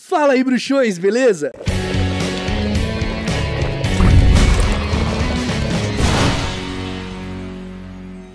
Fala aí, bruxões, beleza?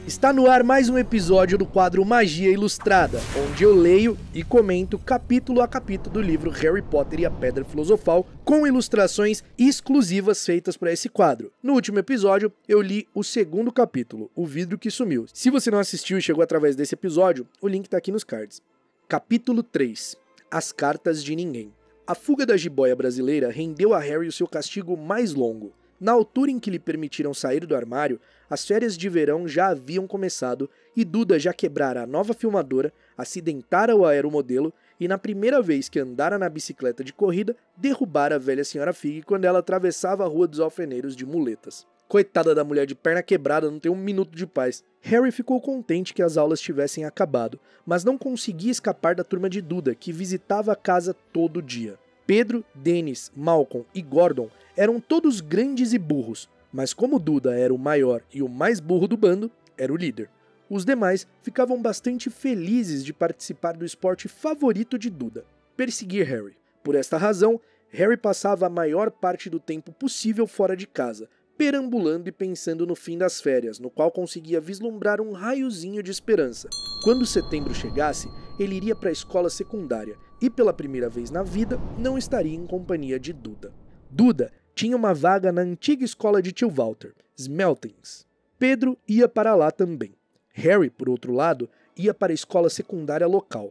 Está no ar mais um episódio do quadro Magia Ilustrada, onde eu leio e comento capítulo a capítulo do livro Harry Potter e a Pedra Filosofal, com ilustrações exclusivas feitas para esse quadro. No último episódio, eu li o segundo capítulo, O Vidro que Sumiu. Se você não assistiu e chegou através desse episódio, o link está aqui nos cards. Capítulo 3. As Cartas de Ninguém. A fuga da jiboia brasileira rendeu a Harry o seu castigo mais longo. Na altura em que lhe permitiram sair do armário, as férias de verão já haviam começado e Duda já quebrara a nova filmadora, acidentara o aeromodelo e na primeira vez que andara na bicicleta de corrida, derrubara a velha senhora Fig quando ela atravessava a Rua dos Alfeneiros de muletas. Coitada da mulher de perna quebrada, não tem um minuto de paz. Harry ficou contente que as aulas tivessem acabado, mas não conseguia escapar da turma de Duda, que visitava a casa todo dia. Pedro, Dennis, Malcolm e Gordon eram todos grandes e burros, mas como Duda era o maior e o mais burro do bando, era o líder. Os demais ficavam bastante felizes de participar do esporte favorito de Duda, perseguir Harry. Por esta razão, Harry passava a maior parte do tempo possível fora de casa, perambulando e pensando no fim das férias, no qual conseguia vislumbrar um raiozinho de esperança. Quando setembro chegasse, ele iria para a escola secundária e pela primeira vez na vida não estaria em companhia de Duda. Duda tinha uma vaga na antiga escola de tio Walter, Smeltings. Pedro ia para lá também. Harry, por outro lado, ia para a escola secundária local.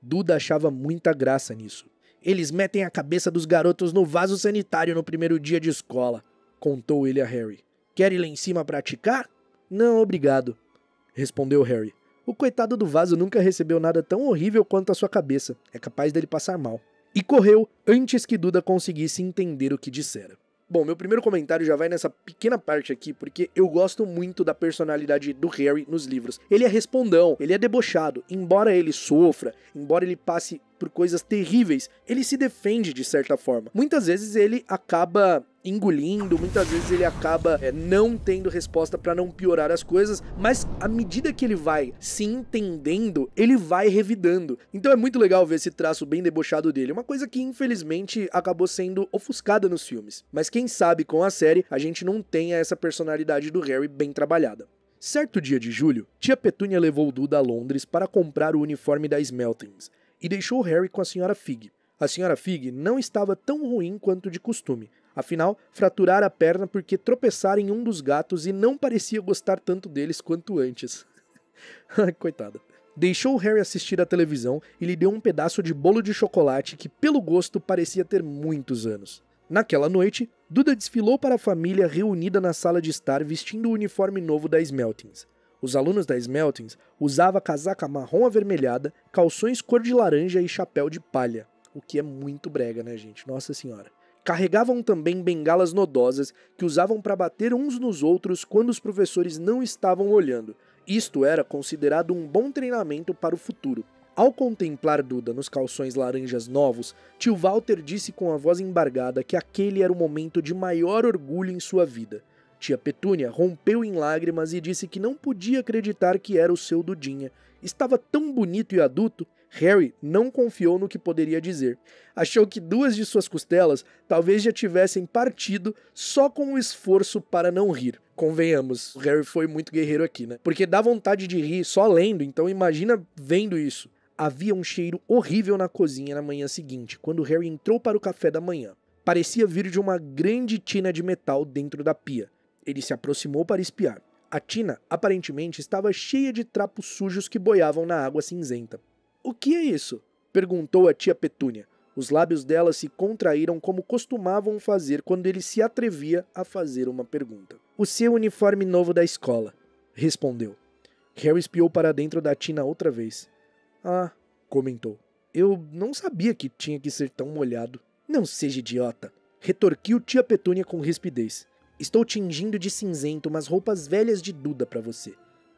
Duda achava muita graça nisso. Eles metem a cabeça dos garotos no vaso sanitário no primeiro dia de escola, contou ele a Harry. Quer ir lá em cima praticar? Não, obrigado, respondeu Harry. O coitado do vaso nunca recebeu nada tão horrível quanto a sua cabeça. É capaz dele passar mal. E correu antes que Duda conseguisse entender o que dissera. Bom, meu primeiro comentário já vai nessa pequena parte aqui, porque eu gosto muito da personalidade do Harry nos livros. Ele é respondão, ele é debochado. Embora ele sofra, embora ele passe por coisas terríveis, ele se defende de certa forma. Muitas vezes ele acaba engolindo, muitas vezes ele acaba não tendo resposta para não piorar as coisas, mas à medida que ele vai se entendendo, ele vai revidando. Então é muito legal ver esse traço bem debochado dele, uma coisa que infelizmente acabou sendo ofuscada nos filmes. Mas quem sabe com a série a gente não tenha essa personalidade do Harry bem trabalhada. Certo dia de julho, tia Petúnia levou Duda a Londres para comprar o uniforme da Smeltings e deixou Harry com a senhora Fig. A senhora Fig não estava tão ruim quanto de costume. Afinal, fraturara a perna porque tropeçara em um dos gatos e não parecia gostar tanto deles quanto antes. Coitada. Deixou Harry assistir à televisão e lhe deu um pedaço de bolo de chocolate que, pelo gosto, parecia ter muitos anos. Naquela noite, Duda desfilou para a família reunida na sala de estar vestindo o uniforme novo da Smeltings. Os alunos da Smeltings usavam casaca marrom avermelhada, calções cor de laranja e chapéu de palha. O que é muito brega, né, gente? Nossa senhora. Carregavam também bengalas nodosas que usavam para bater uns nos outros quando os professores não estavam olhando. Isto era considerado um bom treinamento para o futuro. Ao contemplar Duda nos calções laranjas novos, tio Walter disse com a voz embargada que aquele era o momento de maior orgulho em sua vida. Tia Petúnia rompeu em lágrimas e disse que não podia acreditar que era o seu Dudinha. Estava tão bonito e adulto. Harry não confiou no que poderia dizer. Achou que duas de suas costelas talvez já tivessem partido só com o esforço para não rir. Convenhamos, o Harry foi muito guerreiro aqui, né? Porque dá vontade de rir só lendo, então imagina vendo isso. Havia um cheiro horrível na cozinha na manhã seguinte, quando Harry entrou para o café da manhã. Parecia vir de uma grande tina de metal dentro da pia. Ele se aproximou para espiar. A tina, aparentemente, estava cheia de trapos sujos que boiavam na água cinzenta. O que é isso? Perguntou a tia Petúnia. Os lábios dela se contraíram como costumavam fazer quando ele se atrevia a fazer uma pergunta. O seu uniforme novo da escola, respondeu. Harry espiou para dentro da tina outra vez. Ah, comentou. Eu não sabia que tinha que ser tão molhado. Não seja idiota, retorquiu tia Petúnia com rispidez. Estou tingindo de cinzento umas roupas velhas de Duda para você.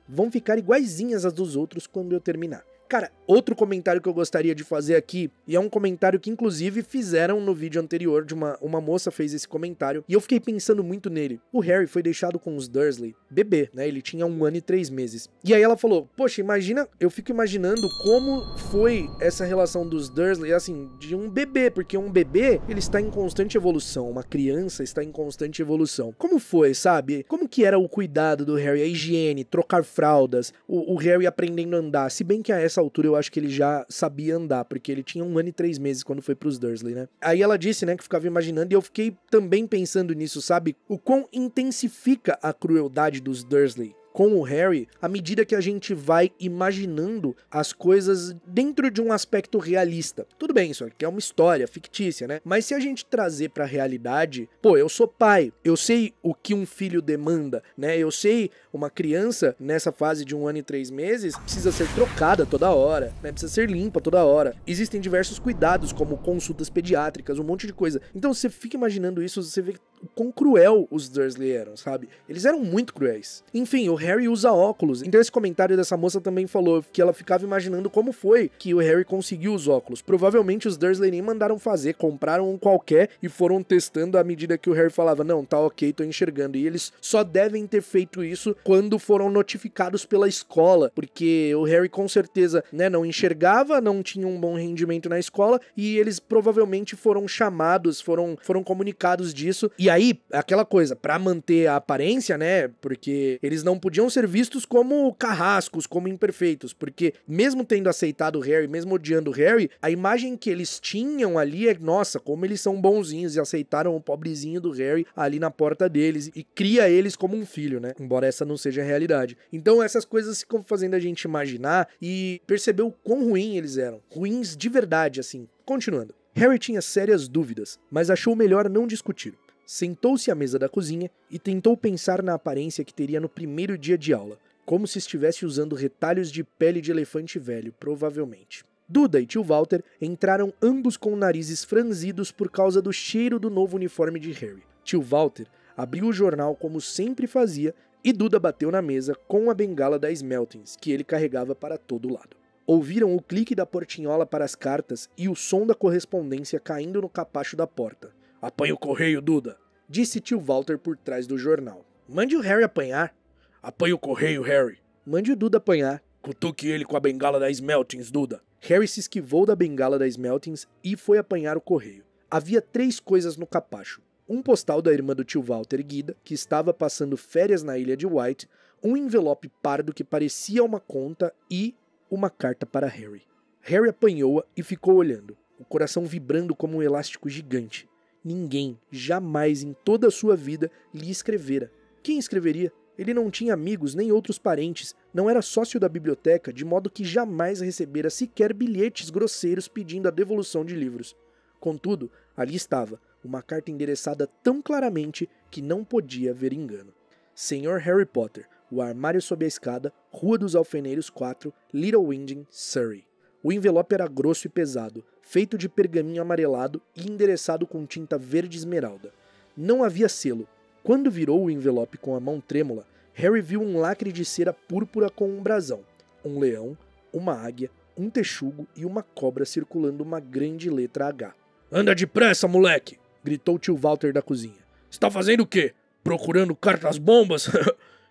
Vão ficar iguaizinhas às dos outros quando eu terminar. Cara, outro comentário que eu gostaria de fazer aqui, e é um comentário que inclusive fizeram no vídeo anterior, de uma moça fez esse comentário, e eu fiquei pensando muito nele. O Harry foi deixado com os Dursley bebê, né? Ele tinha 1 ano e 3 meses. E aí ela falou, poxa, imagina, eu fico imaginando como foi essa relação dos Dursley, assim, de um bebê, porque um bebê, ele está em constante evolução, uma criança está em constante evolução. Como foi, sabe? Como que era o cuidado do Harry, a higiene, trocar fraldas, o Harry aprendendo a andar, se bem que a essa altura eu acho que ele já sabia andar, porque ele tinha 1 ano e 3 meses quando foi pros Dursley, né? Aí ela disse, né, que ficava imaginando, e eu fiquei também pensando nisso, sabe? O quão intensifica a crueldade dos Dursley com o Harry, à medida que a gente vai imaginando as coisas dentro de um aspecto realista. Tudo bem, isso aqui é uma história fictícia, né? Mas se a gente trazer pra realidade, pô, eu sou pai, eu sei o que um filho demanda, né? Eu sei uma criança nessa fase de 1 ano e 3 meses precisa ser trocada toda hora, né? Precisa ser limpa toda hora. Existem diversos cuidados, como consultas pediátricas, um monte de coisa. Então você fica imaginando isso, você vê o quão cruel os Dursley eram, sabe? Eles eram muito cruéis. Enfim, o Harry usa óculos. Então esse comentário dessa moça também falou que ela ficava imaginando como foi que o Harry conseguiu os óculos. Provavelmente os Dursley nem mandaram fazer, compraram um qualquer e foram testando à medida que o Harry falava, não, tá ok, tô enxergando. E eles só devem ter feito isso quando foram notificados pela escola, porque o Harry com certeza, né, não enxergava, não tinha um bom rendimento na escola e eles provavelmente foram chamados, foram comunicados disso. E aí, aquela coisa, pra manter a aparência, né, porque eles não podiam ser vistos como carrascos, como imperfeitos, porque mesmo tendo aceitado o Harry, mesmo odiando o Harry, a imagem que eles tinham ali é, nossa, como eles são bonzinhos e aceitaram o pobrezinho do Harry ali na porta deles e cria eles como um filho, né, embora essa não seja a realidade. Então essas coisas ficam fazendo a gente imaginar e perceber o quão ruim eles eram, ruins de verdade, assim. Continuando. Harry tinha sérias dúvidas, mas achou melhor não discutir. Sentou-se à mesa da cozinha e tentou pensar na aparência que teria no primeiro dia de aula, como se estivesse usando retalhos de pele de elefante velho, provavelmente. Duda e tio Walter entraram ambos com narizes franzidos por causa do cheiro do novo uniforme de Harry. Tio Walter abriu o jornal como sempre fazia e Duda bateu na mesa com a bengala da Smeltings, que ele carregava para todo lado. Ouviram o clique da portinhola para as cartas e o som da correspondência caindo no capacho da porta. Apanhe o correio, Duda, disse tio Walter por trás do jornal. Mande o Harry apanhar. Apanhe o correio, Harry. Mande o Duda apanhar. Cutuque ele com a bengala da Smeltings, Duda. Harry se esquivou da bengala da Smeltings e foi apanhar o correio. Havia 3 coisas no capacho. Um postal da irmã do tio Walter, Guida, que estava passando férias na ilha de White, um envelope pardo que parecia uma conta e uma carta para Harry. Harry apanhou-a e ficou olhando, o coração vibrando como um elástico gigante. Ninguém, jamais em toda a sua vida, lhe escrevera. Quem escreveria? Ele não tinha amigos nem outros parentes, não era sócio da biblioteca, de modo que jamais recebera sequer bilhetes grosseiros pedindo a devolução de livros. Contudo, ali estava, uma carta endereçada tão claramente que não podia haver engano. Senhor Harry Potter, o armário sob a escada, Rua dos Alfeneiros 4, Little Winding, Surrey. O envelope era grosso e pesado, feito de pergaminho amarelado e endereçado com tinta verde esmeralda. Não havia selo. Quando virou o envelope com a mão trêmula, Harry viu um lacre de cera púrpura com um brasão, um leão, uma águia, um texugo e uma cobra circulando uma grande letra H. "Anda depressa, moleque!" gritou tio Walter da cozinha. "Está fazendo o quê? Procurando cartas-bombas?"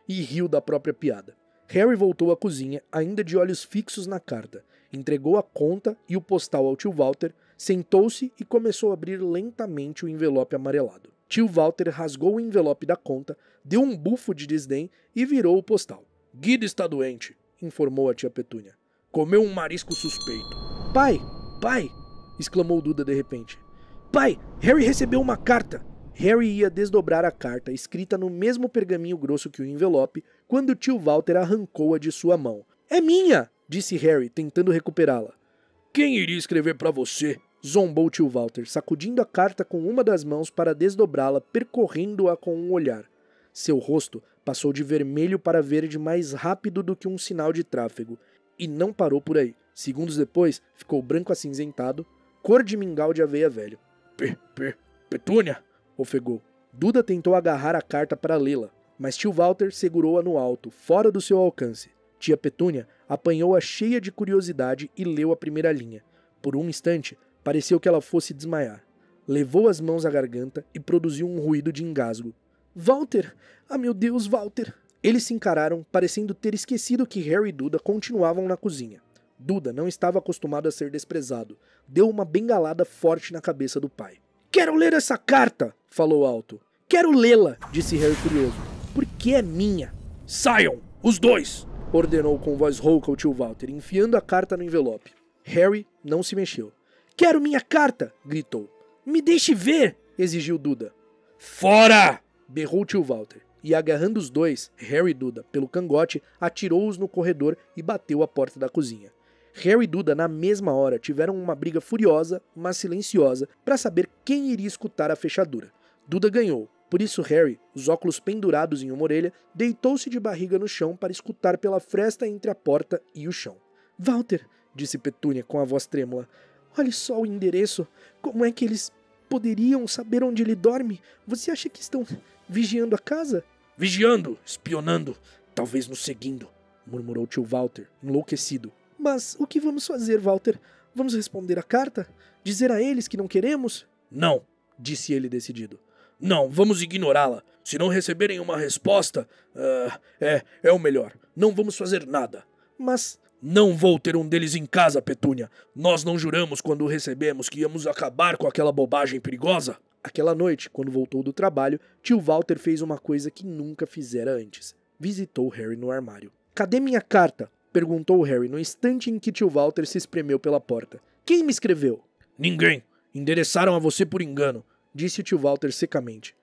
E riu da própria piada. Harry voltou à cozinha, ainda de olhos fixos na carta, entregou a conta e o postal ao tio Walter, sentou-se e começou a abrir lentamente o envelope amarelado. Tio Walter rasgou o envelope da conta, deu um bufo de desdém e virou o postal. "Guida está doente", informou a tia Petúnia. "Comeu um marisco suspeito." "Pai! Pai!" exclamou Duda de repente. "Pai! Harry recebeu uma carta!" Harry ia desdobrar a carta, escrita no mesmo pergaminho grosso que o envelope, quando tio Walter arrancou-a de sua mão. "É minha!" disse Harry, tentando recuperá-la. "Quem iria escrever para você?" zombou tio Walter, sacudindo a carta com uma das mãos para desdobrá-la, percorrendo-a com um olhar. Seu rosto passou de vermelho para verde mais rápido do que um sinal de tráfego, e não parou por aí. Segundos depois, ficou branco acinzentado, cor de mingau de aveia velho. Petúnia!" ofegou. Duda tentou agarrar a carta para lê-la, mas tio Walter segurou-a no alto, fora do seu alcance. Tia Petúnia apanhou-a cheia de curiosidade e leu a primeira linha. Por um instante, pareceu que ela fosse desmaiar. Levou as mãos à garganta e produziu um ruído de engasgo. Walter! Ah, meu Deus, Walter! Eles se encararam, parecendo ter esquecido que Harry e Duda continuavam na cozinha. Duda não estava acostumado a ser desprezado. Deu uma bengalada forte na cabeça do pai. Quero ler essa carta! Falou alto. Quero lê-la! Disse Harry curioso. Porque é minha. Saiam! Os dois! Ordenou com voz rouca o tio Walter, enfiando a carta no envelope. Harry não se mexeu. Quero minha carta! Gritou. Me deixe ver! Exigiu Duda. Fora! Berrou o tio Walter. E agarrando os dois, Harry e Duda, pelo cangote, atirou-os no corredor e bateu a porta da cozinha. Harry e Duda, na mesma hora, tiveram uma briga furiosa, mas silenciosa, para saber quem iria escutar a fechadura. Duda ganhou. Por isso Harry, os óculos pendurados em uma orelha, deitou-se de barriga no chão para escutar pela fresta entre a porta e o chão. Walter, disse Petúnia com a voz trêmula, olhe só o endereço. Como é que eles poderiam saber onde ele dorme? Você acha que estão vigiando a casa? Vigiando, espionando, talvez nos seguindo, murmurou tio Walter, enlouquecido. Mas o que vamos fazer, Walter? Vamos responder a carta? Dizer a eles que não queremos? Não, disse ele decidido. Não, vamos ignorá-la. Se não receberem uma resposta, é o melhor. Não vamos fazer nada. Mas não vou ter um deles em casa, Petúnia. Nós não juramos quando o recebemos que íamos acabar com aquela bobagem perigosa? Aquela noite, quando voltou do trabalho, tio Walter fez uma coisa que nunca fizera antes. Visitou Harry no armário. Cadê minha carta? Perguntou Harry no instante em que tio Walter se espremeu pela porta. Quem me escreveu? Ninguém. Endereçaram a você por engano, disse o tio Walter secamente.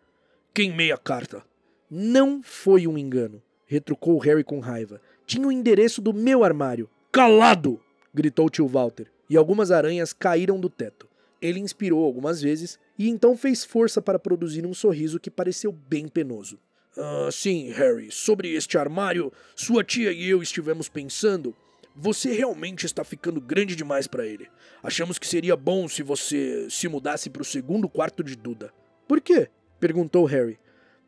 Queimei a carta. Não foi um engano, retrucou Harry com raiva. Tinha o endereço do meu armário. Calado! Gritou tio Walter, e algumas aranhas caíram do teto. Ele inspirou algumas vezes e então fez força para produzir um sorriso que pareceu bem penoso. Sim, Harry, sobre este armário, sua tia e eu estivemos pensando. Você realmente está ficando grande demais para ele. Achamos que seria bom se você se mudasse para o segundo quarto de Duda. Por quê? Perguntou Harry.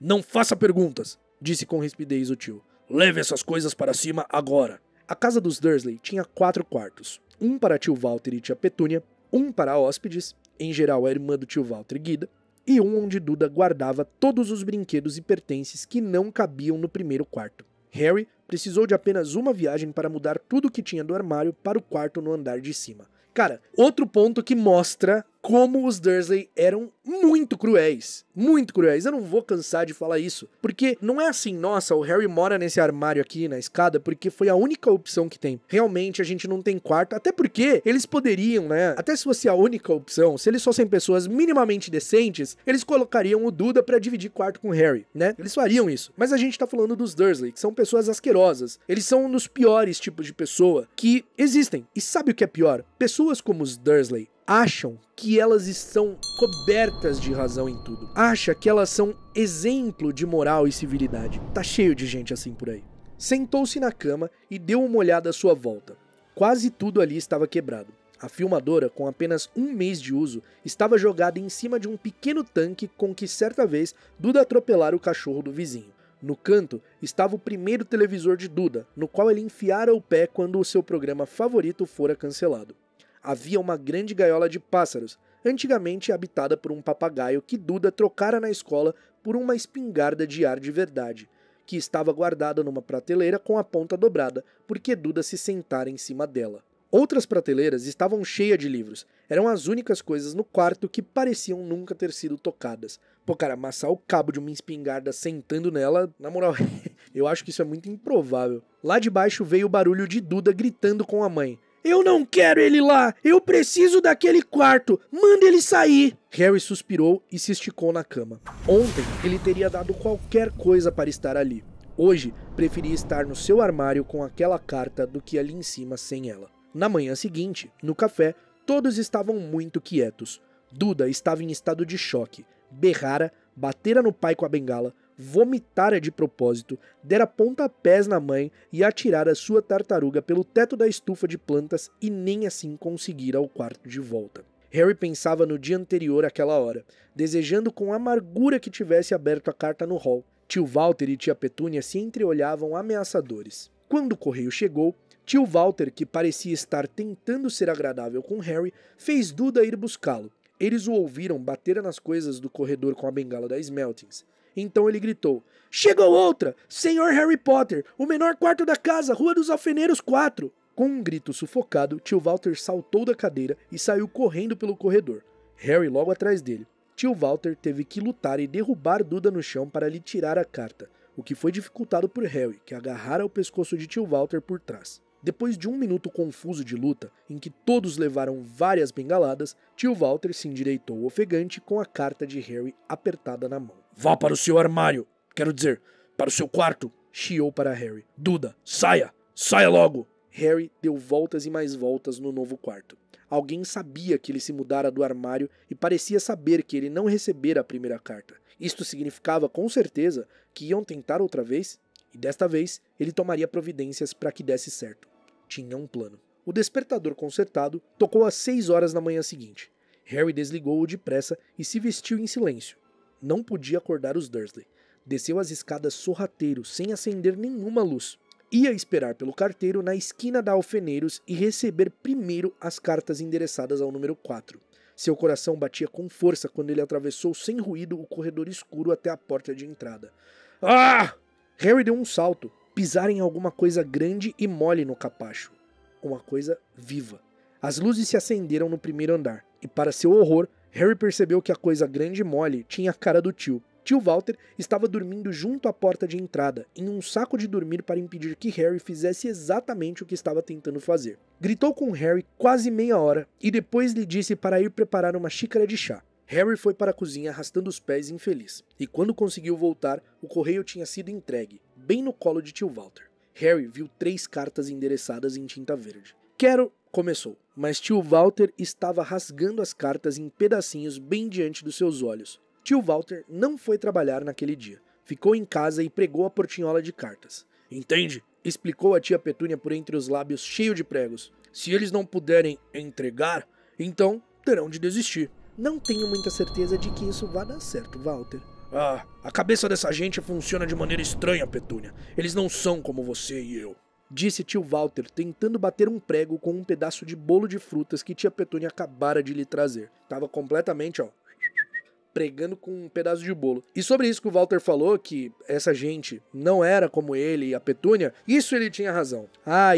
Não faça perguntas, disse com rispidez o tio. Leve essas coisas para cima agora. A casa dos Dursley tinha 4 quartos. Um para tio Walter e tia Petúnia, um para hóspedes, em geral a irmã do tio Walter Guida, e um onde Duda guardava todos os brinquedos e pertences que não cabiam no primeiro quarto. Harry precisou de apenas uma viagem para mudar tudo o que tinha do armário para o quarto no andar de cima. Cara, outro ponto que mostra como os Dursley eram muito cruéis. Muito cruéis. Eu não vou cansar de falar isso. Porque não é assim, nossa, o Harry mora nesse armário aqui na escada porque foi a única opção que tem. Realmente a gente não tem quarto. Até porque eles poderiam, né? Até se fosse a única opção, se eles fossem pessoas minimamente decentes, eles colocariam o Duda pra dividir quarto com o Harry, né? Eles fariam isso. Mas a gente tá falando dos Dursley, que são pessoas asquerosas. Eles são um dos piores tipos de pessoa que existem. E sabe o que é pior? Pessoas como os Dursley acham que elas estão cobertas de razão em tudo. Acha que elas são exemplo de moral e civilidade. Tá cheio de gente assim por aí. Sentou-se na cama e deu uma olhada à sua volta. Quase tudo ali estava quebrado. A filmadora, com apenas 1 mês de uso, estava jogada em cima de um pequeno tanque com que certa vez Duda atropelara o cachorro do vizinho. No canto estava o primeiro televisor de Duda, no qual ele enfiara o pé quando o seu programa favorito fora cancelado. Havia uma grande gaiola de pássaros, antigamente habitada por um papagaio que Duda trocara na escola por uma espingarda de ar de verdade, que estava guardada numa prateleira com a ponta dobrada, porque Duda se sentara em cima dela. Outras prateleiras estavam cheias de livros. Eram as únicas coisas no quarto que pareciam nunca ter sido tocadas. Pô, cara, amassar o cabo de uma espingarda sentando nela, na moral, eu acho que isso é muito improvável. Lá de baixo veio o barulho de Duda gritando com a mãe. Eu não quero ele lá! Eu preciso daquele quarto! Manda ele sair! Harry suspirou e se esticou na cama. Ontem ele teria dado qualquer coisa para estar ali. Hoje preferia estar no seu armário com aquela carta do que ali em cima sem ela. Na manhã seguinte, no café, todos estavam muito quietos. Duda estava em estado de choque. Berrara, batera no pai com a bengala, vomitara de propósito, dera pontapés na mãe e atirara sua tartaruga pelo teto da estufa de plantas e nem assim conseguira ao quarto de volta. Harry pensava no dia anterior àquela hora, desejando com amargura que tivesse aberto a carta no hall. Tio Walter e tia Petúnia se entreolhavam ameaçadores. Quando o correio chegou, tio Walter, que parecia estar tentando ser agradável com Harry, fez Duda ir buscá-lo. Eles o ouviram bater nas coisas do corredor com a bengala da Smeltings. Então ele gritou: "Chegou outra! Senhor Harry Potter! O menor quarto da casa, Rua dos Alfeneiros 4! Com um grito sufocado, tio Walter saltou da cadeira e saiu correndo pelo corredor. Harry logo atrás dele. Tio Walter teve que lutar e derrubar Duda no chão para lhe tirar a carta, o que foi dificultado por Harry, que agarrara o pescoço de tio Walter por trás. Depois de um minuto confuso de luta, em que todos levaram várias bengaladas, tio Walter se endireitou ofegante com a carta de Harry apertada na mão. "Vá para o seu armário! Quero dizer, para o seu quarto!" chiou para Harry. "Duda, saia! Saia logo!" Harry deu voltas e mais voltas no novo quarto. Alguém sabia que ele se mudara do armário e parecia saber que ele não recebera a primeira carta. Isto significava, com certeza, que iam tentar outra vez, e desta vez ele tomaria providências para que desse certo. Tinha um plano. O despertador consertado tocou às 6 horas da manhã seguinte. Harry desligou-o depressa e se vestiu em silêncio. Não podia acordar os Dursley. Desceu as escadas sorrateiro, sem acender nenhuma luz. Ia esperar pelo carteiro na esquina da Alfeneiros e receber primeiro as cartas endereçadas ao número 4. Seu coração batia com força quando ele atravessou sem ruído o corredor escuro até a porta de entrada. Ah! Harry deu um salto. Pisar em alguma coisa grande e mole no capacho. Uma coisa viva. As luzes se acenderam no primeiro andar, e para seu horror, Harry percebeu que a coisa grande e mole tinha a cara do tio. Tio Walter estava dormindo junto à porta de entrada, em um saco de dormir para impedir que Harry fizesse exatamente o que estava tentando fazer. Gritou com Harry quase meia hora, e depois lhe disse para ir preparar uma xícara de chá. Harry foi para a cozinha arrastando os pés infeliz, e quando conseguiu voltar, o correio tinha sido entregue, bem no colo de tio Walter. Harry viu 3 cartas endereçadas em tinta verde. "Quero..." começou, mas tio Walter estava rasgando as cartas em pedacinhos bem diante dos seus olhos. Tio Walter não foi trabalhar naquele dia. Ficou em casa e pregou a portinhola de cartas. "Entende?" explicou a tia Petúnia por entre os lábios cheio de pregos. "Se eles não puderem entregar, então terão de desistir." "Não tenho muita certeza de que isso vá dar certo, Walter." "Ah, a cabeça dessa gente funciona de maneira estranha, Petúnia. Eles não são como você e eu," disse tio Walter, tentando bater um prego com um pedaço de bolo de frutas que tia Petúnia acabara de lhe trazer. Tava completamente, pregando com um pedaço de bolo. E sobre isso que o Walter falou, que essa gente não era como ele e a Petúnia, isso ele tinha razão.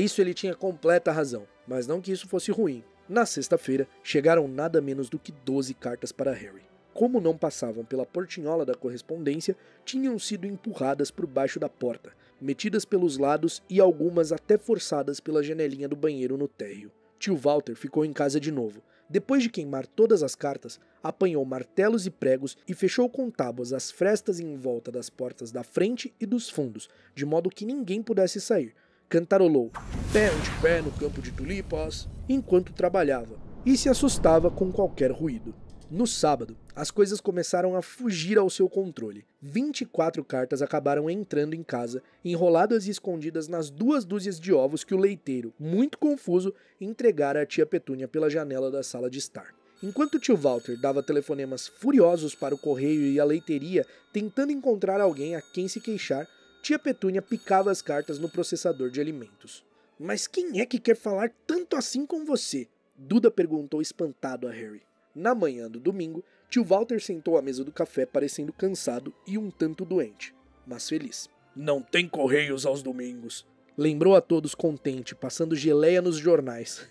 Isso ele tinha completa razão. Mas não que isso fosse ruim. Na sexta-feira, chegaram nada menos do que 12 cartas para Harry. Como não passavam pela portinhola da correspondência, tinham sido empurradas por baixo da porta, metidas pelos lados e algumas até forçadas pela janelinha do banheiro no térreo. Tio Walter ficou em casa de novo. Depois de queimar todas as cartas, apanhou martelos e pregos e fechou com tábuas as frestas em volta das portas da frente e dos fundos, de modo que ninguém pudesse sair. Cantarolou "Pé ante pé no campo de tulipas" enquanto trabalhava, e se assustava com qualquer ruído. No sábado, as coisas começaram a fugir ao seu controle. 24 cartas acabaram entrando em casa, enroladas e escondidas nas 2 dúzias de ovos que o leiteiro, muito confuso, entregara à tia Petúnia pela janela da sala de estar. Enquanto tio Walter dava telefonemas furiosos para o correio e a leiteria, tentando encontrar alguém a quem se queixar, tia Petúnia picava as cartas no processador de alimentos. "Mas quem é que quer falar tanto assim com você?" Duda perguntou espantado a Harry. Na manhã do domingo, tio Walter sentou à mesa do café parecendo cansado e um tanto doente, mas feliz. "Não tem correios aos domingos", lembrou a todos contente, passando geleia nos jornais.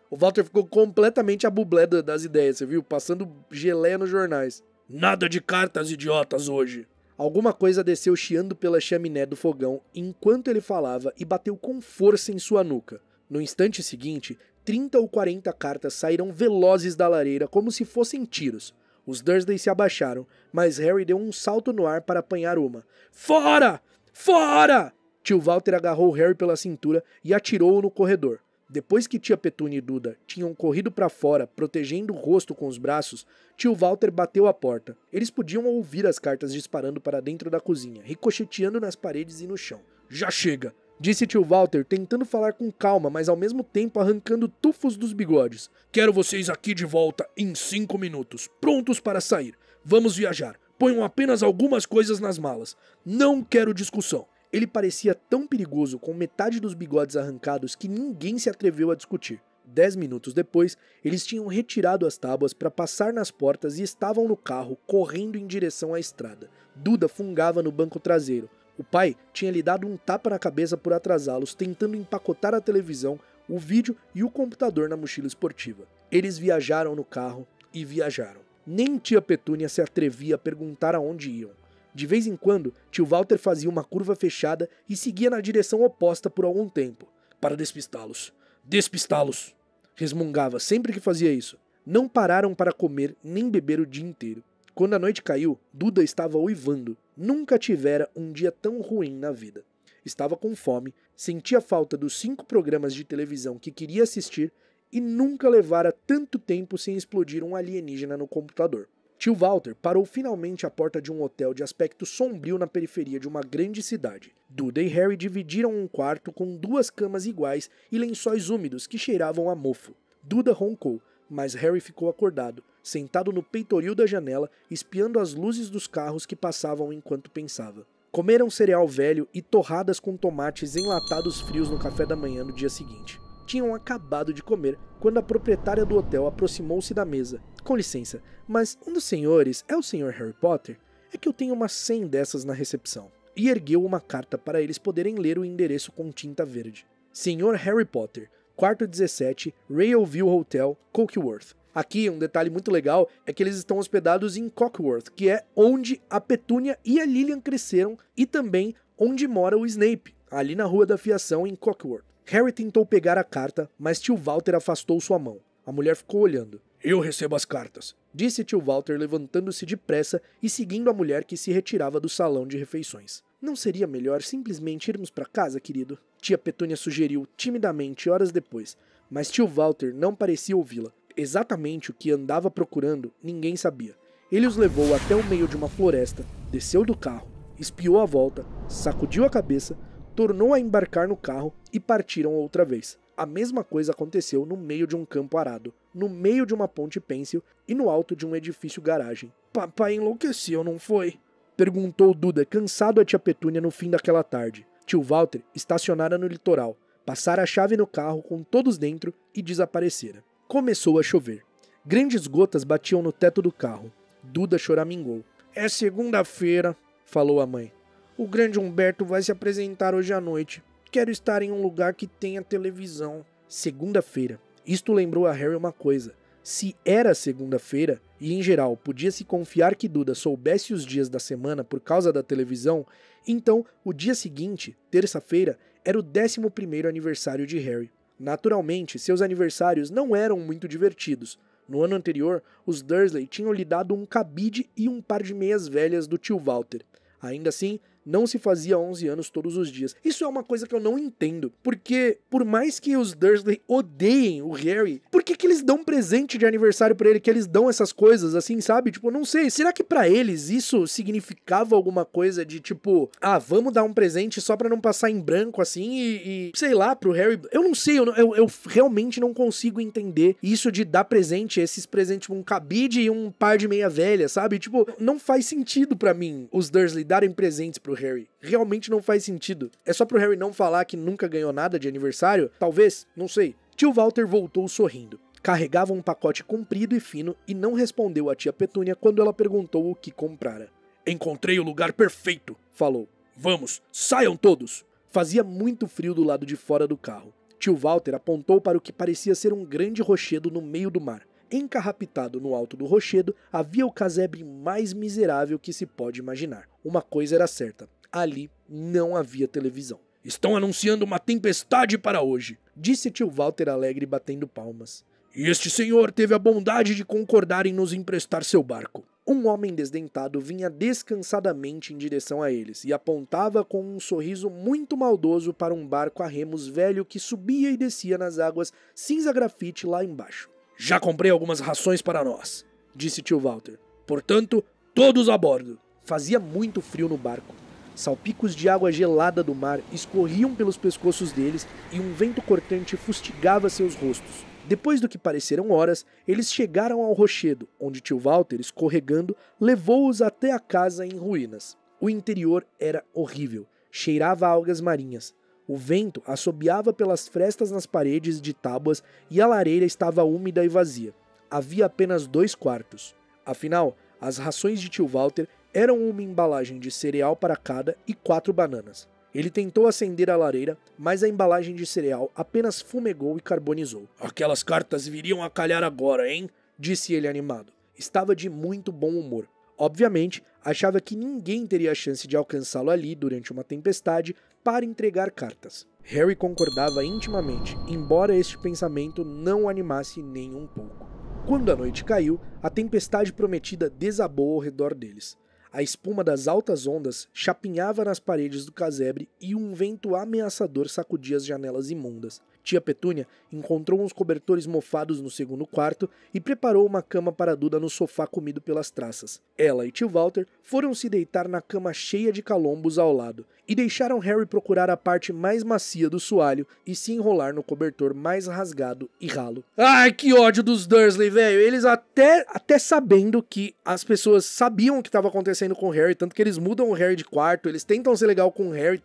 O Walter ficou completamente a bublé das ideias, você viu? Passando geleia nos jornais. "Nada de cartas idiotas hoje." Alguma coisa desceu chiando pela chaminé do fogão enquanto ele falava e bateu com força em sua nuca. No instante seguinte, 30 ou 40 cartas saíram velozes da lareira como se fossem tiros. Os Dursley se abaixaram, mas Harry deu um salto no ar para apanhar uma. "Fora! Fora!" Tio Walter agarrou Harry pela cintura e atirou-o no corredor. Depois que tia Petúnia e Duda tinham corrido para fora, protegendo o rosto com os braços, tio Walter bateu a porta. Eles podiam ouvir as cartas disparando para dentro da cozinha, ricocheteando nas paredes e no chão. "Já chega!" disse tio Walter, tentando falar com calma, mas ao mesmo tempo arrancando tufos dos bigodes. "Quero vocês aqui de volta em 5 minutos, prontos para sair. Vamos viajar. Ponham apenas algumas coisas nas malas. Não quero discussão. Ele parecia tão perigoso, com metade dos bigodes arrancados, que ninguém se atreveu a discutir. 10 minutos depois, eles tinham retirado as tábuas para passar nas portas e estavam no carro, correndo em direção à estrada. Duda fungava no banco traseiro. O pai tinha lhe dado um tapa na cabeça por atrasá-los, tentando empacotar a televisão, o vídeo e o computador na mochila esportiva. Eles viajaram no carro e viajaram. Nem tia Petúnia se atrevia a perguntar aonde iam. De vez em quando, tio Walter fazia uma curva fechada e seguia na direção oposta por algum tempo. Para despistá-los. Despistá-los! Resmungava sempre que fazia isso. Não pararam para comer nem beber o dia inteiro. Quando a noite caiu, Duda estava uivando. Nunca tivera um dia tão ruim na vida. Estava com fome, sentia falta dos 5 programas de televisão que queria assistir e nunca levara tanto tempo sem explodir um alienígena no computador. Tio Walter parou finalmente à porta de um hotel de aspecto sombrio na periferia de uma grande cidade. Duda e Harry dividiram um quarto com 2 camas iguais e lençóis úmidos que cheiravam a mofo. Duda roncou, mas Harry ficou acordado, sentado no peitoril da janela, espiando as luzes dos carros que passavam enquanto pensava. Comeram cereal velho e torradas com tomates enlatados frios no café da manhã no dia seguinte. Tinham acabado de comer quando a proprietária do hotel aproximou-se da mesa. Com licença, mas um dos senhores é o Sr. Harry Potter? É que eu tenho umas 100 dessas na recepção. E ergueu uma carta para eles poderem ler o endereço com tinta verde. Sr. Harry Potter, quarto 17, Railview Hotel, Cockworth. Aqui, um detalhe muito legal é que eles estão hospedados em Cockworth, que é onde a Petúnia e a Lilian cresceram e também onde mora o Snape, ali na Rua da Fiação, em Cockworth. Harry tentou pegar a carta, mas tio Walter afastou sua mão. A mulher ficou olhando. Eu recebo as cartas, disse tio Walter, levantando-se depressa e seguindo a mulher que se retirava do salão de refeições. Não seria melhor simplesmente irmos para casa, querido? Tia Petúnia sugeriu timidamente horas depois, mas tio Walter não parecia ouvi-la. Exatamente o que andava procurando, ninguém sabia. Ele os levou até o meio de uma floresta, desceu do carro, espiou à volta, sacudiu a cabeça, tornou a embarcar no carro e partiram outra vez. A mesma coisa aconteceu no meio de um campo arado, no meio de uma ponte pêncil e no alto de um edifício garagem. Papai enlouqueceu, não foi? Perguntou Duda, cansado a tia Petúnia no fim daquela tarde. Tio Walter estacionara no litoral, passara a chave no carro com todos dentro e desaparecera. Começou a chover. Grandes gotas batiam no teto do carro. Duda choramingou. É segunda-feira, falou a mãe. O grande Humberto vai se apresentar hoje à noite. Quero estar em um lugar que tenha televisão. Segunda-feira. Isto lembrou a Harry uma coisa. Se era segunda-feira, e em geral podia-se confiar que Duda soubesse os dias da semana por causa da televisão, então o dia seguinte, terça-feira, era o 11º aniversário de Harry. Naturalmente, seus aniversários não eram muito divertidos. No ano anterior, os Dursley tinham lhe dado um cabide e um par de meias velhas do tio Walter. Ainda assim, não se fazia 11 anos todos os dias. Isso é uma coisa que eu não entendo, porque por mais que os Dursley odeiem o Harry, por que eles dão presente de aniversário pra ele, que eles dão essas coisas assim, sabe? Tipo, não sei, será que pra eles isso significava alguma coisa de tipo, vamos dar um presente só pra não passar em branco assim e sei lá, pro Harry, eu não sei, eu realmente não consigo entender isso de dar presente, esses presentes, tipo, um cabide e um par de meia velha, sabe? Tipo, não faz sentido pra mim os Dursley darem presentes pro Harry. Realmente não faz sentido. É só pro Harry não falar que nunca ganhou nada de aniversário? Talvez, não sei. Tio Walter voltou sorrindo. Carregava um pacote comprido e fino e não respondeu a tia Petúnia quando ela perguntou o que comprara. Encontrei o lugar perfeito, falou. Vamos, saiam todos. Fazia muito frio do lado de fora do carro. Tio Walter apontou para o que parecia ser um grande rochedo no meio do mar. Encarrapitado no alto do rochedo, havia o casebre mais miserável que se pode imaginar. Uma coisa era certa, ali não havia televisão. Estão anunciando uma tempestade para hoje, disse tio Walter alegre batendo palmas. E este senhor teve a bondade de concordar em nos emprestar seu barco. Um homem desdentado vinha descansadamente em direção a eles e apontava com um sorriso muito maldoso para um barco a remos velho que subia e descia nas águas cinza grafite lá embaixo. Já comprei algumas rações para nós, disse tio Walter. Portanto, todos a bordo. Fazia muito frio no barco. Salpicos de água gelada do mar escorriam pelos pescoços deles e um vento cortante fustigava seus rostos. Depois do que pareceram horas, eles chegaram ao rochedo, onde tio Walter, escorregando, levou-os até a casa em ruínas. O interior era horrível. cheirava a algas marinhas. O vento assobiava pelas frestas nas paredes de tábuas e a lareira estava úmida e vazia. Havia apenas 2 quartos. Afinal, as rações de tio Walter eram uma embalagem de cereal para cada e 4 bananas. Ele tentou acender a lareira, mas a embalagem de cereal apenas fumegou e carbonizou. "Aquelas cartas viriam a calhar agora, hein?" disse ele animado. Estava de muito bom humor. Obviamente, achava que ninguém teria a chance de alcançá-lo ali durante uma tempestade para entregar cartas. Harry concordava intimamente, embora este pensamento não o animasse nem um pouco. Quando a noite caiu, a tempestade prometida desabou ao redor deles. A espuma das altas ondas chapinhava nas paredes do casebre e um vento ameaçador sacudia as janelas imundas. Tia Petúnia encontrou uns cobertores mofados no segundo quarto e preparou uma cama para Duda no sofá comido pelas traças. Ela e tio Walter foram se deitar na cama cheia de calombos ao lado e deixaram Harry procurar a parte mais macia do soalho e se enrolar no cobertor mais rasgado e ralo. Ai, que ódio dos Dursley, velho! Eles até sabendo que as pessoas sabiam o que estava acontecendo com o Harry, tanto que eles mudam o Harry de quarto, eles tentam ser legal com o Harry,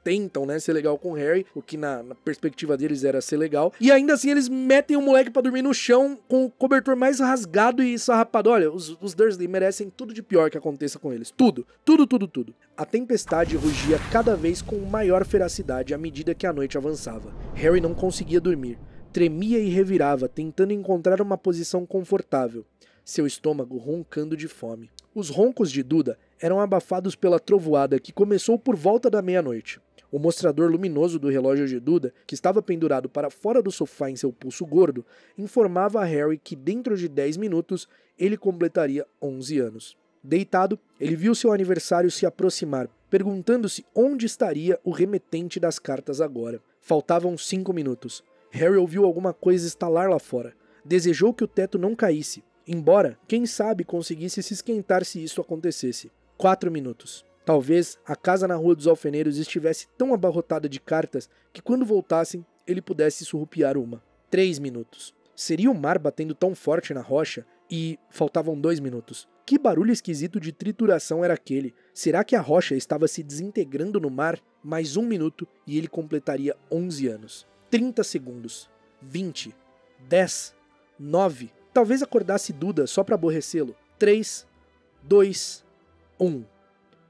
ser legal com o Harry, o que na perspectiva deles era ser legal, e ainda assim eles metem o moleque pra dormir no chão com o cobertor mais rasgado e sarrapado. Olha, os Dursley merecem tudo de pior que aconteça com eles. Tudo. A tempestade rugia cada vez com maior feracidade à medida que a noite avançava. Harry não conseguia dormir. Tremia e revirava, tentando encontrar uma posição confortável. Seu estômago roncando de fome. Os roncos de Duda eram abafados pela trovoada que começou por volta da meia-noite. O mostrador luminoso do relógio de Duda, que estava pendurado para fora do sofá em seu pulso gordo, informava a Harry que dentro de 10 minutos ele completaria 11 anos. Deitado, ele viu seu aniversário se aproximar, perguntando-se onde estaria o remetente das cartas agora. Faltavam 5 minutos. Harry ouviu alguma coisa estalar lá fora. Desejou que o teto não caísse, embora, quem sabe, conseguisse se esquentar se isso acontecesse. 4 minutos. Talvez a casa na Rua dos Alfeneiros estivesse tão abarrotada de cartas que quando voltassem ele pudesse surrupiar uma. 3 minutos. Seria o mar batendo tão forte na rocha? E faltavam 2 minutos. Que barulho esquisito de trituração era aquele? Será que a rocha estava se desintegrando no mar? Mais 1 minuto e ele completaria 11 anos. 30 segundos. 20. 10. 9. Talvez acordasse Duda só para aborrecê-lo. 3. 2. 1.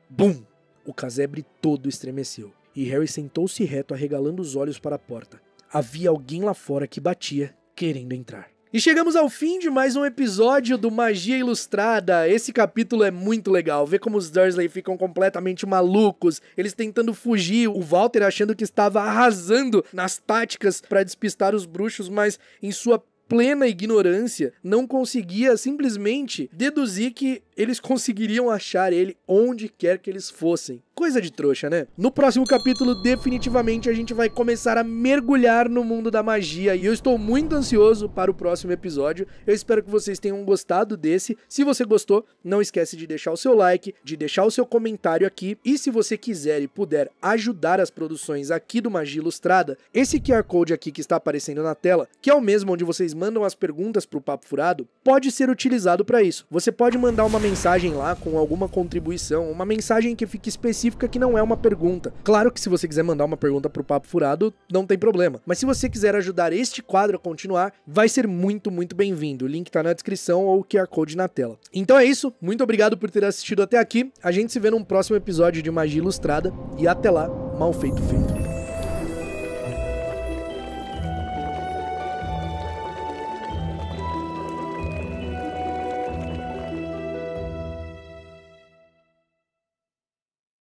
Bum! O casebre todo estremeceu. E Harry sentou-se reto, arregalando os olhos para a porta. Havia alguém lá fora que batia, querendo entrar. E chegamos ao fim de mais um episódio do Magia Ilustrada. Esse capítulo é muito legal. Ver como os Dursley ficam completamente malucos. Eles tentando fugir. O Walter achando que estava arrasando nas táticas para despistar os bruxos, mas em sua plena ignorância, não conseguia simplesmente deduzir que eles conseguiriam achar ele onde quer que eles fossem. Coisa de trouxa, né? No próximo capítulo, definitivamente, a gente vai começar a mergulhar no mundo da magia e eu estou muito ansioso para o próximo episódio. Eu espero que vocês tenham gostado desse. Se você gostou, não esquece de deixar o seu like, de deixar o seu comentário aqui e se você quiser e puder ajudar as produções aqui do Magia Ilustrada, esse QR Code aqui que está aparecendo na tela, que é o mesmo onde vocês mandam as perguntas para o Papo Furado, pode ser utilizado para isso. Você pode mandar uma mensagem lá com alguma contribuição, uma mensagem que fique específica que não é uma pergunta. Claro que se você quiser mandar uma pergunta pro Papo Furado, não tem problema. Mas se você quiser ajudar este quadro a continuar, vai ser muito, muito bem-vindo. O link tá na descrição ou o QR Code na tela. Então é isso, muito obrigado por ter assistido até aqui. A gente se vê num próximo episódio de Magia Ilustrada e até lá, mal feito feito.